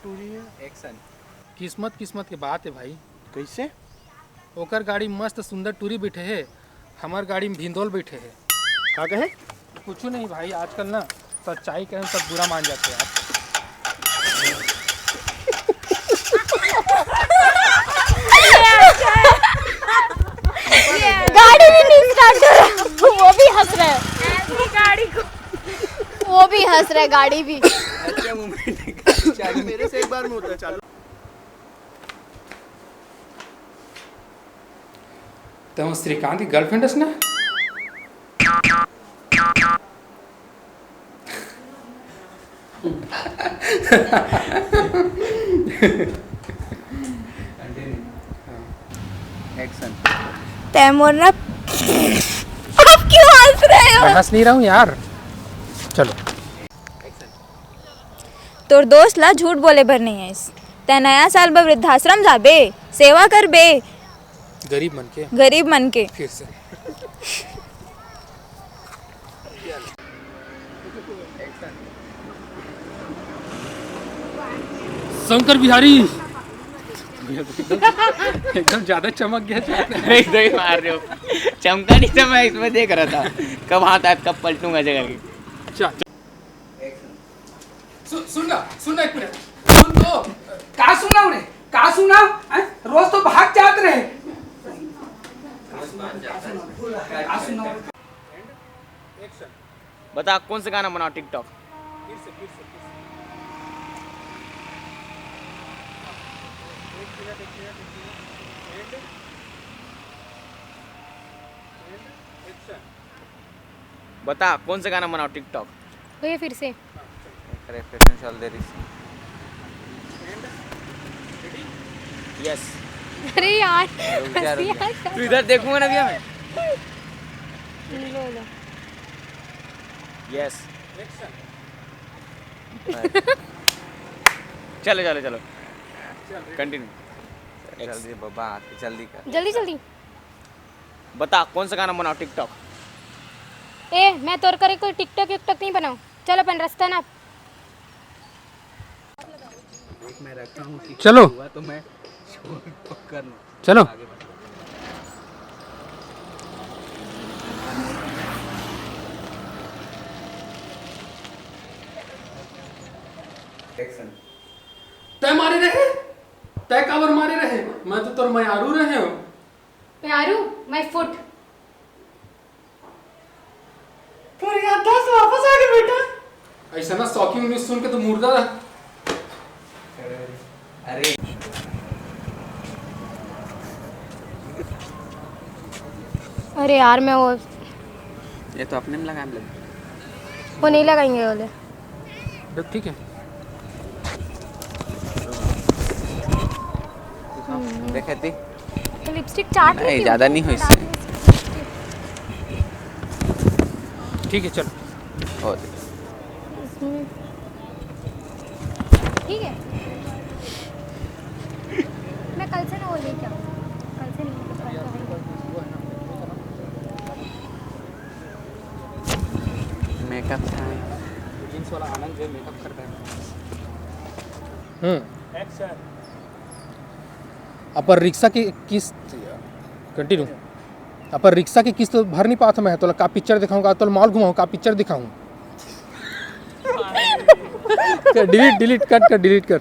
टूरी है। एक्शन। किस्मत किस्मत के बात है भाई। कैसे? ओकर गाड़ी मस्त सुंदर टूरी बैठे है, हमार गाड़ी में भिंदोल बैठे है। का कहे? कुछ नहीं भाई, आजकल ना सच्चाई कहें सब बुरा मान जाते हैं आप। गाड़ी भी नहीं स्टार्ट हो रहा, वो भी हंस रहा है गाड़ी को, वो भी हंस रहा है गाड़ी भी। अच्छा मूवमेंट चालू मेरे से एक बार में होता है चालू। तो श्रीकांत की गर्लफ्रेंड है ना? एक्शन। तैमूर ना, आप क्यों हंस रहे हो? मैं हंस नहीं रहा हूँ यार। चलो। तोर दोस्त ला झूठ बोले भर नहीं है इस ते नया साल में वृद्धाश्रम जाबे, सेवा कर बे गरीब मन के। गरीब मन के। फिर से शंकर बिहारी एकदम ज्यादा चमक गया। एकदम ही मार रहे हो। चमका नहीं था, मैं इसमें देख रहा था कब हाथ हाथ कब पलटूंगा जगह के। चल सुन एक मिनट, सुन तो का सुनाऊ रे, का सुनाऊ? रोज तो भाग जात रहे। का सुनाऊ? बता कौन सा गाना बनाओ टिकटॉक? बता कौन सा गाना बनाओ टिकटॉक? भैया फिर से रेफरेंस चल दे रही। यस। अरे यार तू इधर देखूंगा ना भैया मैं। यस। चलो चलो चलो कंटिन्यू। जल्दी बाबा जल्दी कर। जल्दी जल्दी। बता कौन सा गाना बनाओ टिकटॉक? ए मैं तोर करे कोई टिकटॉक विकटॉक नहीं बनाऊं, चल अपन रास्ता ना। मैं रखता हूँ कि चलो हुआ तो मैं कर लूँ। चलो। एक्शन। तय मारे रहे, तय काबर मारे रहे, मैं तो तोर मयारू रहे हो। प्यारू मैं फुट तेरी याददाश्त वापस आ गई बेटा। ऐसा ना शौकीन न्यूज़ सुन के तो मुर्दा। अरे अरे यार मैं वो ये तो अपने में लगा ले। वो नहीं लगाएंगे बोले। ठीक है। देखती लिपस्टिक चाट नहीं ज्यादा नहीं हुई इससे। ठीक है चलो। और ठीक है, मैं कल से ना वो लेके आऊँ, कल से नहीं मेकअप था। जींस वाला आनंद जो मेकअप करता है। एक्शन। अपन रिक्शा की किस्त कंटिन्यू। अपन रिक्शा की किस्त भर नहीं पाता मैं, तो का पिक्चर दिखाऊंगा, तो मॉल घुमाऊं, का पिक्चर दिखाऊं। डिलीट डिलीट कट कर, डिलीट कर।